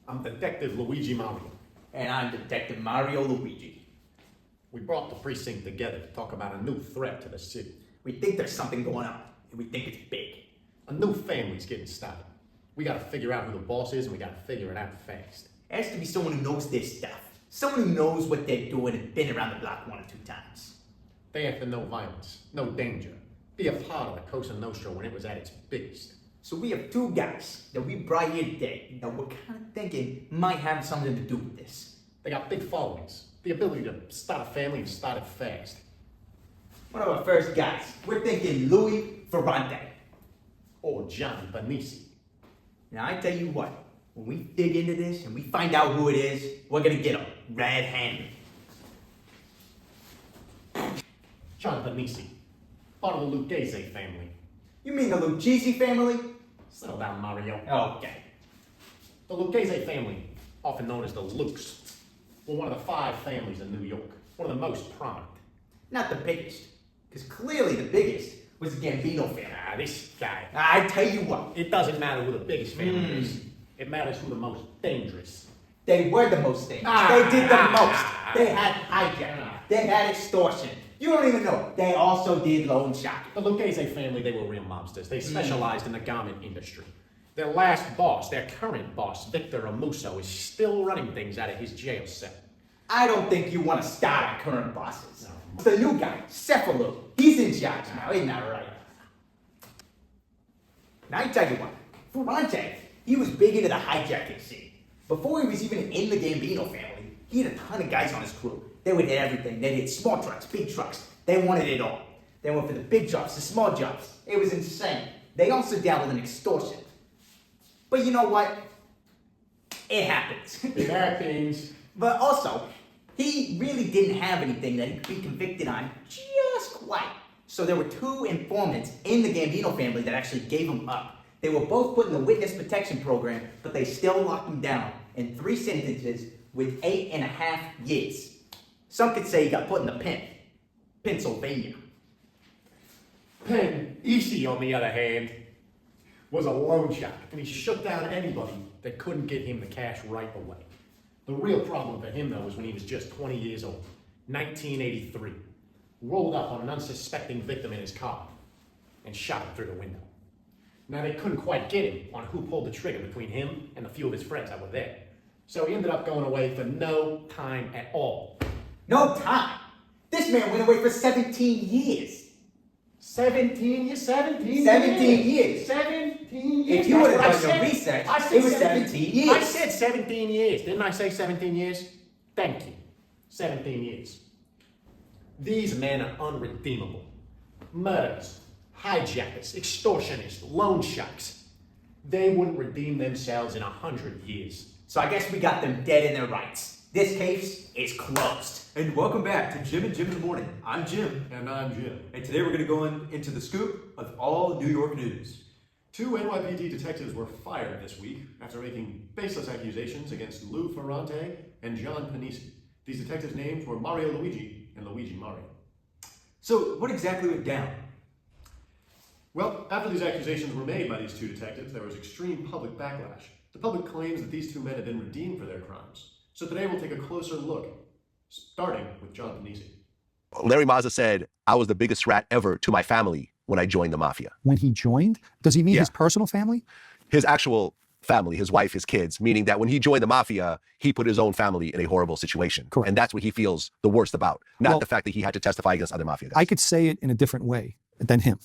I'm Detective Luigi Mario. And I'm Detective Mario Luigi. We brought the precinct together to talk about a new threat to the city. We think there's something going on, and we think it's big. A new family's getting started. We gotta figure out who the boss is, and we gotta figure it out fast. It has to be someone who knows their stuff. Someone who knows what they're doing and been around the block 1 or 2 times. They have to know violence, no danger. Be a part of the Cosa Nostra when it was at its biggest. So we have 2 guys that we brought here today that we're kind of thinking might have something to do with this. They got big followings, the ability to start a family and start it fast. One of our first guys, we're thinking Louis Ferrante. Or John Pennisi. Now I tell you what, when we dig into this and we find out who it is, we're gonna get them red-handed. John Pennisi, part of the Lucchese family. You mean the Lucchese family? Settle down, Mario. Okay. The Lucchese family, often known as the Lukes, were one of the 5 families in New York, one of the most prominent. Not the biggest, because clearly the biggest was the Gambino family. This guy. I tell you what, It doesn't matter who the biggest family is. It matters who the most dangerous. they were the most dangerous. They did the most. They had hijacking. They had extortion. You don't even know. They also did loan sharking. The Lucchese family, they were real mobsters. They specialized in the garment industry. Their last boss, their current boss, Victor Amuso, is still running things out of his jail cell. I don't think you want to start our current bosses. No. The new guy, Cephalou, he's in charge now, isn't that right? Now I tell you what, Ferrante, he was big into the hijacking scene. Before he was even in the Gambino family, he had a ton of guys on his crew. They would hit everything. They hit small trucks, big trucks. They wanted it all. They went for the big jobs, the small jobs. It was insane. They also dabbled in extortion. But you know what? It happens. It happens. But also, he really didn't have anything that he could be convicted on just quite. So there were 2 informants in the Gambino family that actually gave him up. They were both put in the witness protection program, but they still locked him down in 3 sentences with 8.5 years. Some could say he got put in the pen. Pennsylvania. Pennisi, on the other hand, was a loan shark, and he shook down anybody that couldn't get him the cash right away. The real problem for him, though, was when he was just 20 years old, 1983. Rolled up on an unsuspecting victim in his car and shot him through the window. Now, they couldn't quite get him on who pulled the trigger between him and the few of his friends that were there. So he ended up going away for no time at all. No time. This man went away for 17 years. 17 years? 17 17 years. 17 years. If you would have That's done what your I said. research, I said it was 17 years. I said 17 years. Didn't I say 17 years? Thank you. 17 years. These men are unredeemable. Murderers, hijackers, extortionists, loan sharks. They wouldn't redeem themselves in 100 years. So I guess we got them dead in their rights. This case is closed. And welcome back to Jim and Jim in the Morning. I'm Jim. And I'm Jim. And today we're going to go into the scoop of all New York news. 2 NYPD detectives were fired this week after making baseless accusations against Lou Ferrante and John Pennisi. These detectives' names were Mario Luigi and Luigi Mario. So what exactly went down? Well, after these accusations were made by these 2 detectives, there was extreme public backlash. The public claims that these 2 men had been redeemed for their crimes. So today we'll take a closer look, starting with John Pennisi. Larry Mazza said, I was the biggest rat ever to my family when I joined the mafia. When he joined, does he mean Yeah. his personal family? His actual family, his wife, his kids, meaning that when he joined the mafia, he put his own family in a horrible situation. Correct. And that's what he feels the worst about, not Well, the fact that he had to testify against other mafia guys. I could say it in a different way than him.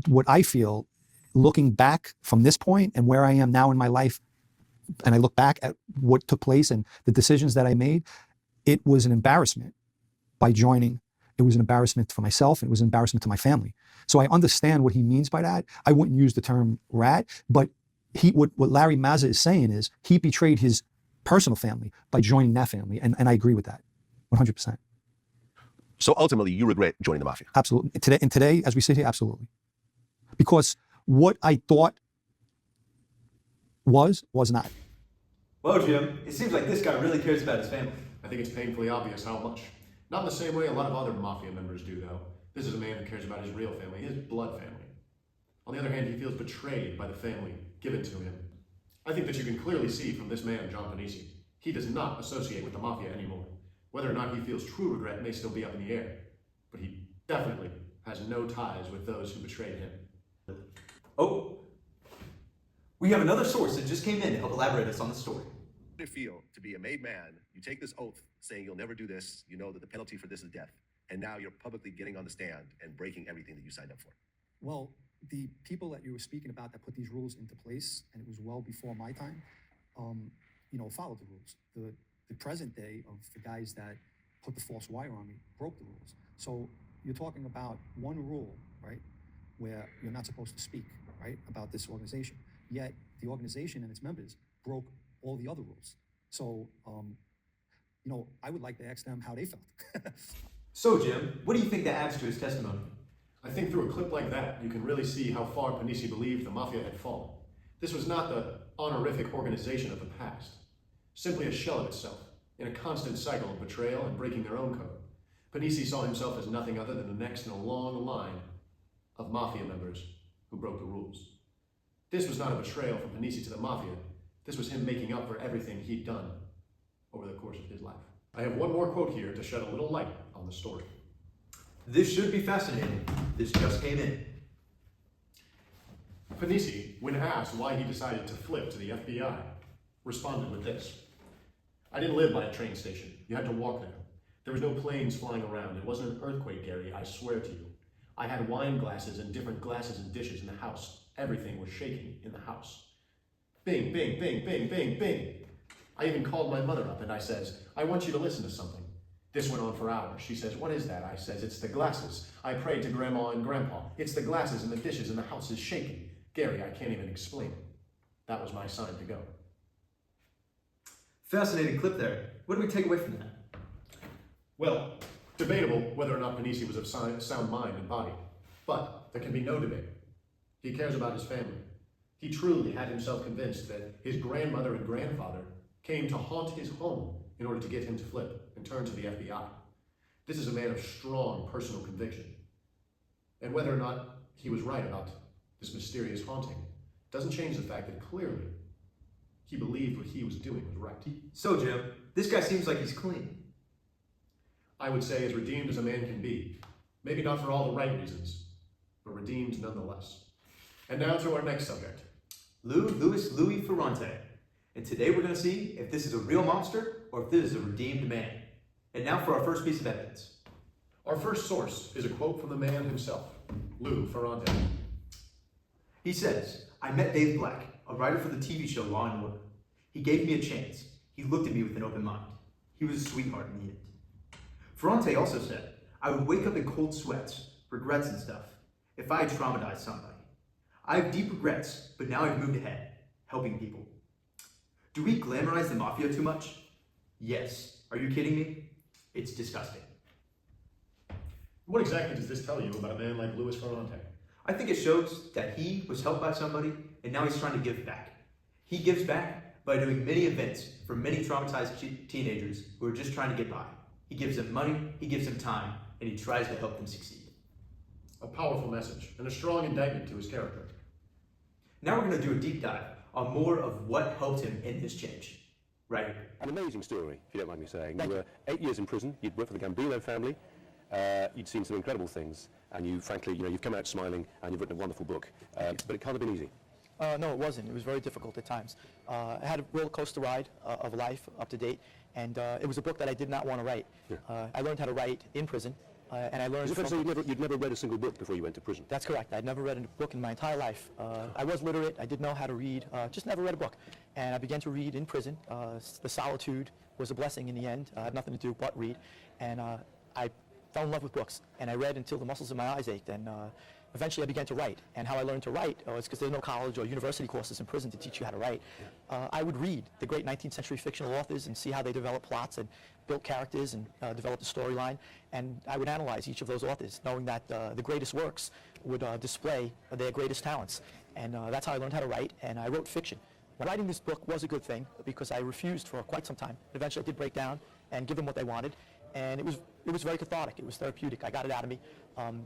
What I feel, looking back from this point and where I am now in my life, and I look back at what took place and the decisions that I made, it was an embarrassment by joining. It was an embarrassment for myself. It was an embarrassment to my family. So I understand what he means by that. I wouldn't use the term rat, but what Larry Mazza is saying is he betrayed his personal family by joining that family. And I agree with that 100%. So ultimately, you regret joining the mafia. Absolutely. Today, as we sit here, absolutely. Because what I thought was not. Well, Jim, it seems like this guy really cares about his family. I think it's painfully obvious how much. Not in the same way a lot of other mafia members do, though. This is a man who cares about his real family, his blood family. On the other hand, he feels betrayed by the family given to him. I think that you can clearly see from this man, John Pennisi, he does not associate with the mafia anymore. Whether or not he feels true regret may still be up in the air, but he definitely has no ties with those who betrayed him. Oh, we have another source that just came in to help elaborate us on the story. How does it feel to be a made man? You take this oath saying you'll never do this. You know that the penalty for this is death. And now you're publicly getting on the stand and breaking everything that you signed up for. Well, the people that you were speaking about that put these rules into place, and it was well before my time, followed the rules. The present day of the guys that put the false wire on me broke the rules. So you're talking about one rule, right, where you're not supposed to speak, right, about this organization. Yet the organization and its members broke all the other rules. So, I would like to ask them how they felt. So, Jim, what do you think that adds to his testimony? I think through a clip like that, you can really see how far Pennisi believed the mafia had fallen. This was not the honorific organization of the past, simply a shell of itself, in a constant cycle of betrayal and breaking their own code. Pennisi saw himself as nothing other than the next in a long line of mafia members who broke the rules. This was not a betrayal from Pennisi to the mafia. This was him making up for everything he'd done over the course of his life. I have one more quote here to shed a little light on the story. This should be fascinating. This just came in. Pennisi, when asked why he decided to flip to the FBI, responded with this. I didn't live by a train station. You had to walk there. There was no planes flying around. It wasn't an earthquake, Gary, I swear to you. I had wine glasses and different glasses and dishes in the house. Everything was shaking in the house. Bing, bing, bing, bing, bing, bing. I even called my mother up and I says, I want you to listen to something. This went on for hours. She says, what is that? I says, it's the glasses. I prayed to Grandma and Grandpa. It's the glasses and the dishes and the house is shaking. Gary, I can't even explain it. That was my sign to go. Fascinating clip there. What do we take away from that? Well, debatable whether or not Pennisi was of sound mind and body, but there can be no debate. He cares about his family. He truly had himself convinced that his grandmother and grandfather came to haunt his home in order to get him to flip and turn to the FBI. This is a man of strong personal conviction. And whether or not he was right about this mysterious haunting doesn't change the fact that clearly he believed what he was doing was right. So, Jim, this guy seems like he's clean. I would say as redeemed as a man can be. Maybe not for all the right reasons, but redeemed nonetheless. And now to our next subject. Louis Ferrante. And today we're going to see if this is a real monster or if this is a redeemed man. And now for our first piece of evidence. Our first source is a quote from the man himself, Lou Ferrante. He says, I met Dave Black, a writer for the TV show Law & Order. He gave me a chance. He looked at me with an open mind. He was a sweetheart in the end. Ferrante also said, I would wake up in cold sweats, regrets and stuff, if I had traumatized somebody. I have deep regrets, but now I've moved ahead, helping people. Do we glamorize the mafia too much? Yes. Are you kidding me? It's disgusting. What exactly does this tell you about a man like Louis Ferrante? I think it shows that he was helped by somebody and now he's trying to give back. He gives back by doing many events for many traumatized teenagers who are just trying to get by. He gives them money, he gives them time, and he tries to help them succeed. A powerful message and a strong indictment to his character. Now we're going to do a deep dive on more of what helped him in this change. Right? An amazing story, if you don't mind me saying. You were 8 years in prison, you'd worked for the Gambino family, you'd seen some incredible things, and you, frankly, you've come out smiling, and you've written a wonderful book. But it can't have been easy. No, it wasn't. It was very difficult at times. I had a roller coaster ride of life up to date, and it was a book that I did not want to write. Yeah. I learned how to write in prison, and I learned. Is it fair to say you'd never read a single book before you went to prison? That's correct. I'd never read a book in my entire life. I was literate. I did know how to read, just never read a book. And I began to read in prison. The solitude was a blessing in the end. I had nothing to do but read, and I fell in love with books. And I read until the muscles in my eyes ached. And eventually I began to write. And how I learned to write is because there's no college or university courses in prison to teach you how to write. I would read the great 19th century fictional authors and see how they developed plots and built characters and developed a storyline. And I would analyze each of those authors, knowing that the greatest works would display their greatest talents. And that's how I learned how to write, and I wrote fiction. Writing this book was a good thing because I refused for quite some time. Eventually I did break down and give them what they wanted. And it was very cathartic. It was therapeutic. I got it out of me.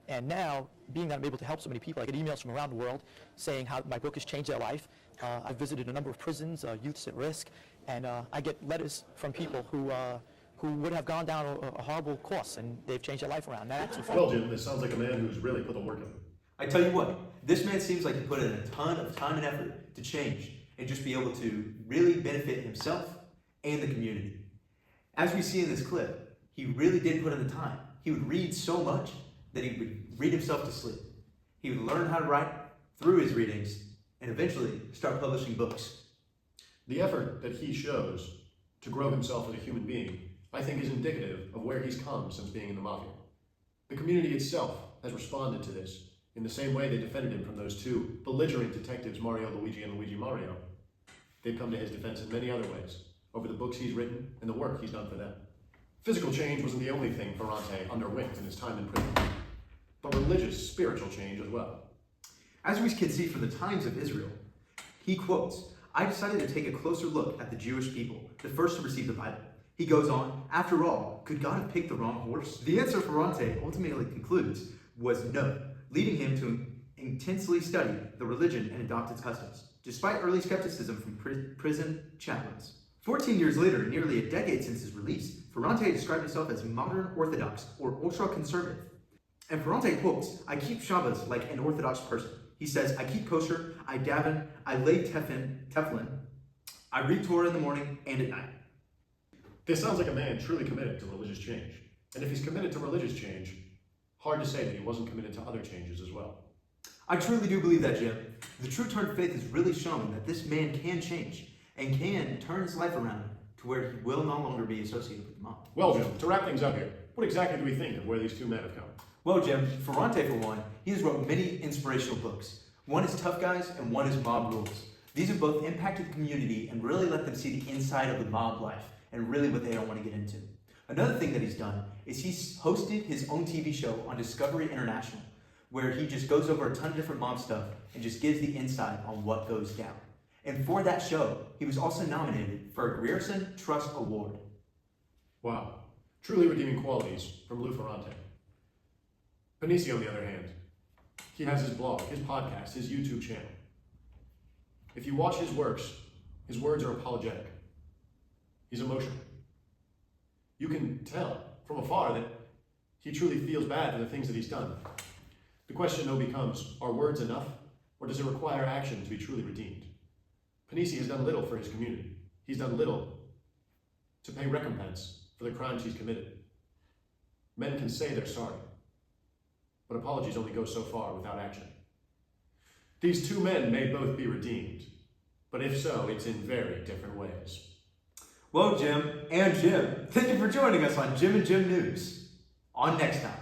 And now, being that I'm able to help so many people, I get emails from around the world saying how my book has changed their life. I've visited a number of prisons, youths at risk, and I get letters from people who would have gone down a horrible course, and they've changed their life around. That's Well, Jim, this sounds like a man who's really put the work in. I tell you what, this man seems like he put in a ton of time and effort to change and just be able to really benefit himself and the community. As we see in this clip, he really did put in the time. He would read so much that he would read himself to sleep. He would learn how to write through his readings and eventually start publishing books. The effort that he shows to grow himself as a human being, I think, is indicative of where he's come since being in the Mafia. The community itself has responded to this in the same way they defended him from those two belligerent detectives, Mario Luigi and Luigi Mario. They've come to his defense in many other ways, over the books he's written and the work he's done for them. Physical change wasn't the only thing Ferrante underwent in his time in prison, but religious, spiritual change as well. As we can see from the Times of Israel, he quotes, "I decided to take a closer look at the Jewish people, the first to receive the Bible." He goes on, "After all, could God have picked the wrong horse?" The answer Ferrante ultimately concludes was no, leading him to intensely study the religion and adopt its customs, despite early skepticism from prison chaplains. 14 years later, nearly a decade since his release, Ferrante described himself as modern Orthodox or ultra-conservative. And Ferrante quotes, "I keep Shabbos like an Orthodox person." He says, "I keep kosher, I daven, I lay tefillin, I read Torah in the morning and at night." This sounds like a man truly committed to religious change. And if he's committed to religious change, hard to say that he wasn't committed to other changes as well. I truly do believe that, Jim. The true turn of faith has really shown that this man can change and can turn his life around to where he will no longer be associated with the mob. Well, Jim, to wrap things up here, what exactly do we think of where these two men have come? Well, Jim, Ferrante, for one, he has wrote many inspirational books. One is Tough Guys and one is Mob Rules. These have both impacted the community and really let them see the inside of the mob life and really what they don't want to get into. Another thing that he's done is he's hosted his own TV show on Discovery International, where he just goes over a ton of different mob stuff and just gives the insight on what goes down. And for that show, he was also nominated for a Grierson Trust Award. Wow, truly redeeming qualities from Lou Ferrante. Pennisi, on the other hand, he has his blog, his podcast, his YouTube channel. If you watch his works, his words are apologetic. He's emotional. You can tell from afar that he truly feels bad for the things that he's done. The question, though, becomes, are words enough, or does it require action to be truly redeemed? Pennisi has done little for his community. He's done little to pay recompense for the crimes he's committed. Men can say they're sorry, but apologies only go so far without action. These two men may both be redeemed, but if so, it's in very different ways. Well, Jim and Jim, thank you for joining us on Jim and Jim News. On next time.